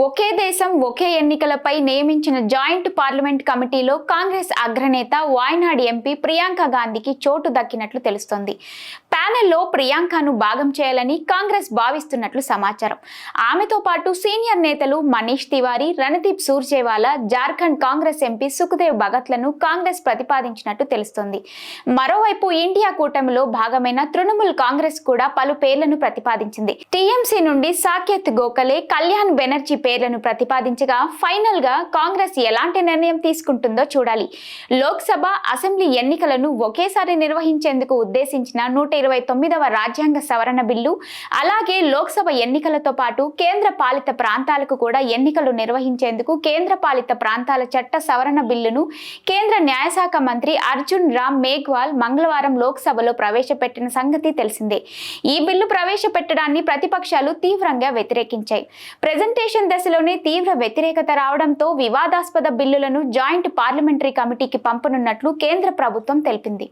ఒకే దేశం ఒకే ఎన్నికలపై నియమించిన జాయింట్ పార్లమెంట్ కమిటీలో కాంగ్రెస్ అగ్రనేత వాయనాడ్ ఎంపీ ప్రియాంక గాంధీకి చోటు దక్కినట్లు తెలుస్తోంది. ప్యానెల్లో ప్రియాంకను భాగం చేయాలని కాంగ్రెస్ భావిస్తున్నట్లు సమాచారం. ఆమెతో పాటు సీనియర్ నేతలు మనీష్ తివారీ, రణదీప్ సూర్జేవాలా, జార్ఖండ్ కాంగ్రెస్ ఎంపీ సుఖదేవ్ భగత్లను కాంగ్రెస్ ప్రతిపాదించినట్టు తెలుస్తోంది. మరోవైపు ఇండియా కూటమిలో భాగమైన తృణమూల్ కాంగ్రెస్ కూడా పలు పేర్లను ప్రతిపాదించింది. టీఎంసీ నుండి సాకేత్ గోఖలే, కళ్యాణ్ బెనర్జీ పేర్లను ప్రతిపాదించగా ఫైనల్ గా కాంగ్రెస్ ఎలాంటి నిర్ణయం తీసుకుంటుందో చూడాలి. లోక్సభ, అసెంబ్లీ ఎన్నికలను ఒకేసారి నిర్వహించేందుకు ఉద్దేశించిన 129వ రాజ్యాంగ సవరణ బిల్లు, అలాగే లోక్సభ ఎన్నికలతో పాటు కేంద్ర పాలిత ప్రాంతాలకు కూడా ఎన్నికలు నిర్వహించేందుకు కేంద్ర పాలిత ప్రాంతాల చట్ట సవరణ బిల్లును కేంద్ర న్యాయశాఖ మంత్రి అర్జున్ రామ్ మేఘ్వాల్ మంగళవారం లోక్సభలో ప్రవేశపెట్టిన సంగతి తెలిసిందే. ఈ బిల్లు ప్రవేశపెట్టడాన్ని ప్రతిపక్షాలు తీవ్రంగా వ్యతిరేకించాయి. ప్రెజెంటేషన్ దశలోనే తీవ్ర వ్యతిరేకత రావడంతో వివాదాస్పద బిల్లులను జాయింట్ పార్లమెంటరీ కమిటీకి పంపనున్నట్లు కేంద్ర ప్రభుత్వం తెలిపింది.